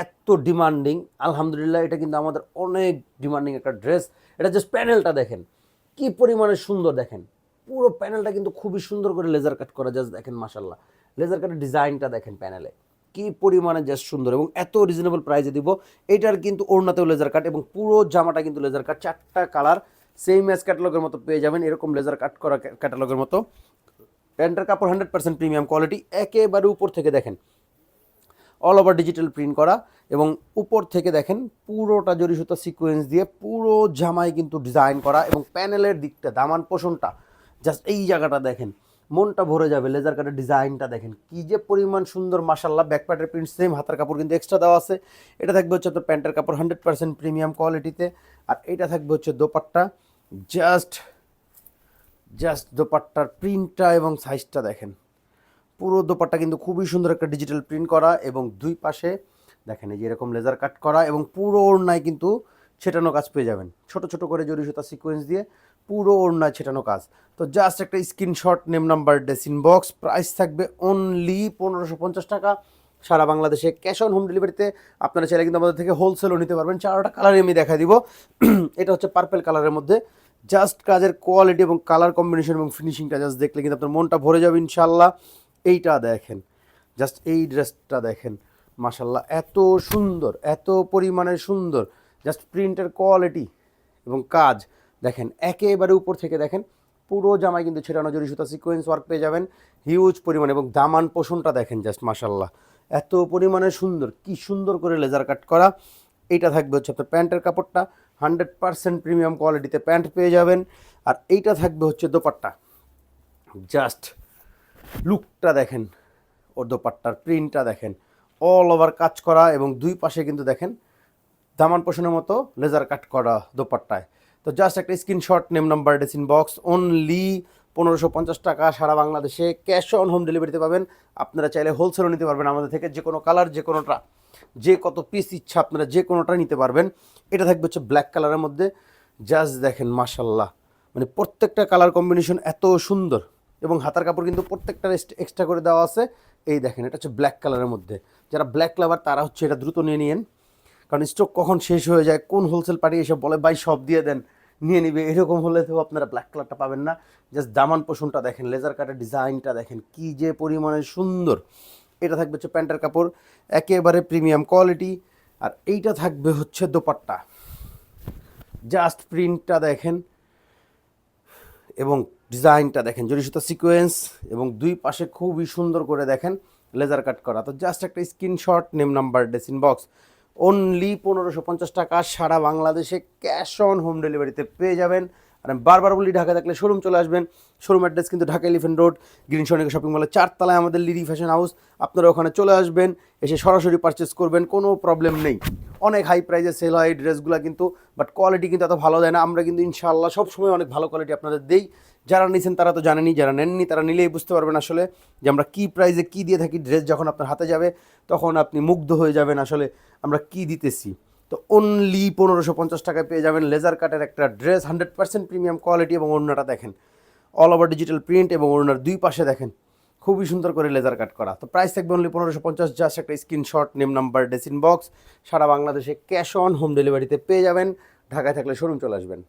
এত ডিমান্ডিং, আলহামদুলিল্লাহ এটা কিন্তু আমাদের অনেক ডিমান্ডিং একটা ড্রেস। এটা জাস্ট প্যানেলটা দেখেন কি পরিমাণে সুন্দর, দেখেন পুরো প্যানেলটা কিন্তু খুবই সুন্দর করে লেজার কাট করা, জাস্ট দেখেন মাশাল্লাহ, লেজার কাটের ডিজাইনটা দেখেন প্যানেলে কি পরিমাণে জাস্ট সুন্দর, এবং এত রিজনেবল প্রাইসে দিব। এটার কিন্তু ওড়নাতেও লেজার কাট এবং পুরো জামাটা কিন্তু লেজার কাট, 4টা কালার সেম অ্যাজ ক্যাটালগের মতো পেয়ে যাবেন, এরকম লেজার কাট করা ক্যাটালগের মতো। প্যান্টের কাপড় 100% প্রিমিয়াম কোয়ালিটি, একেবারে উপর থেকে দেখেন অল ওভার ডিজিটাল প্রিন্ট করা, এবং উপর থেকে দেখেন পুরোটা জরি সুতা সিকোয়েন্স দিয়ে পুরো জামায় কিন্তু ডিজাইন করা, এবং প্যানেলের দিকটা দামান পোষণটা জাস্ট এই জায়গাটা দেখেন মনটা ভরে যাবে। লেজার কাটের ডিজাইনটা দেখেন কি যে পরিমাণ সুন্দর মাশাল্লাহ। ব্যাক প্যান্টের প্রিন্ট সেম, হাতের কাপড় কিন্তু এক্সট্রা দেওয়া আছে। এটা থাকবে হচ্ছে তো প্যান্টের কাপড় 100% প্রিমিয়াম কোয়ালিটিতে, আর এটা থাকবে হচ্ছে দোপাট্টা। জাস্ট জাস্ট দোপাট্টার প্রিন্টটা এবং সাইজটা দেখেন, পুরো দোপাট্টা কিন্তু খুবই সুন্দর একটা ডিজিটাল প্রিন্ট করা, এবং দুই পাশে দেখেন এই যে এরকম লেজার কাট করা, এবং পুরো ওড়নায় কিন্তু ছেটানো কাজ পেয়ে যাবেন, ছোট ছোট করে জরি সুতা সিকোয়েন্স দিয়ে পুরো ওড়নায় ছেটানো কাজ। তো জাস্ট একটা screenshot, name number, ডেসিন box, price থাকবে অনলি 1550 টাকা সারা বাংলাদেশে, ক্যাশ অন হোম ডেলিভারিতে। আপনারা চাইলে কিন্তু আমাদের থেকে হোলসেলও নিতে পারবেন। 4টা কালারই আমি দেখাই দিব। এটা হচ্ছে পার্পেল কালারের মধ্যে, জাস্ট কাজের কোয়ালিটি এবং কালার কম্বিনেশন এবং ফিনিশিংটা জাস্ট দেখলে কিন্তু আপনার মনটা ভরে যাবে ইনশাল্লাহ। এইটা দেখেন, জাস্ট এই ড্রেসটা দেখেন মাশাল্লাহ, এত সুন্দর, এত পরিমাণে সুন্দর, জাস্ট প্রিন্টের কোয়ালিটি এবং কাজ দেখেন একেবারে উপর থেকে দেখেন পুরো জামায় কিন্তু ছেটানো জরি সুতা সিকোয়েন্স ওয়ার্ক পেয়ে যাবেন হিউজ পরিমাণে, এবং দামান পোষণটা দেখেন জাস্ট মাশাল্লাহ এত পরিমাণে সুন্দর, কি সুন্দর করে লেজার কাট করা। এইটা থাকবে হচ্ছে আপনার প্যান্টের কাপড়টা 100% প্রিমিয়াম কোয়ালিটিতে প্যান্ট পেয়ে যাবেন, আর এইটা থাকবে হচ্ছে দোপাট্টা। জাস্ট লুকটা দেখেন, ওর দোপাট্টার প্রিন্টটা দেখেন অল ওভার কাজ করা, এবং দুই পাশে কিন্তু দেখেন দামান পোষণের মতো লেজার কাট করা দোপাট্টায়। তো জাস্ট একটা screenshot, name number, ডেসিন box, only 1550 টাকা সারা বাংলাদেশে, ক্যাশ অন হোম ডেলিভারিতে পাবেন। আপনারা চাইলে হোলসেলও নিতে পারবেন আমাদের থেকে, যে কোনো কালার, যে কোনোটা, যে কত পিস ইচ্ছা আপনারা যে কোনোটা নিতে পারবেন। এটা থাকবে হচ্ছে ব্ল্যাক কালারের মধ্যে, জাস্ট দেখেন মাশাল্লাহ, মানে প্রত্যেকটা কালার কম্বিনেশন এত সুন্দর, এবং হাতার কাপড় কিন্তু প্রত্যেকটা এক্সট্রা করে দেওয়া আছে। এই দেখেন এটা হচ্ছে ব্ল্যাক কালারের মধ্যে, যারা ব্ল্যাক লাভার তারা হচ্ছে এটা দ্রুত নিয়ে নিন, কারণ স্টক কখন শেষ হয়ে যায়, কোন হোলসেল পার্টি এসে বলে ভাই সব দিয়ে দেন নিয়ে নিবে, এরকম হলে তো আপনারা ব্ল্যাক কালারটা পাবেন না। জাস্ট দামান পোষণটা দেখেন, লেজার কাটের ডিজাইনটা দেখেন কি যে পরিমাণে সুন্দর। এটা থাকবে হচ্ছে প্যান্টের কাপড় একেবারে প্রিমিয়াম কোয়ালিটি, আর এইটা থাকবে হচ্ছে দোপাট্টা। জাস্ট প্রিন্টটা দেখেন এবং ডিজাইনটা দেখেন, জরি সুতা সিকোয়েন্স, এবং দুই পাশে খুবই সুন্দর করে দেখেন লেজার কাট করা। তো জাস্ট একটা screenshot, name number, ডেসিন box, only 1550 টাকা সারা বাংলাদেশে ক্যাশ অন হোম ডেলিভারিতে পেয়ে যাবেন। আর আমি বারবার বলি ঢাকা থাকলে শোরুম চলে আসবেন। শোরুম অ্যাড্রেস কিন্তু Dhaka elephant road, green Sonica shopping মলের 4তলায় আমাদের লিডি ফ্যাশন হাউস। আপনারা ওখানে চলে আসবেন, এসে সরাসরি পারচেস করবেন, কোনো প্রবলেম নেই। অনেক হাই প্রাইসে সেল হয় এই ড্রেসগুলো কিন্তু, বাট কোয়ালিটি কিন্তু এত ভালো দেয় না। আমরা কিন্তু ইনশাআল্লাহ সবসময় অনেক ভালো কোয়ালিটি আপনাদের দেই। যারা নিছেন তারা তো জানেনই, যারা নেননি তারা নিলেই বুঝতে পারবেন আসলে যে আমরা কী প্রাইসে কী দিয়ে থাকি। ড্রেস যখন আপনার হাতে যাবে তখন আপনি মুগ্ধ হয়ে যাবেন আসলে আমরা কী দিতেছি। তো অনলি 1550 টাকায় পেয়ে যাবেন লেজার কাটের একটা ড্রেস, 100% প্রিমিয়াম কোয়ালিটি, এবং ওড়নাটা দেখেন অল ওভার ডিজিটাল প্রিন্ট, এবং ওড়নার দুই পাশে দেখেন খুবই সুন্দর করে লেজার কাট করা। তো প্রাইস থাকবে অনলি 1550। জাস্ট একটা স্ক্রিনশট, নেম নাম্বার, ডেসিন বক্স, সারা বাংলাদেশে ক্যাশ অন হোম ডেলিভারিতে পেয়ে যাবেন। ঢাকায় থাকলে শোরুম চলে আসবেন।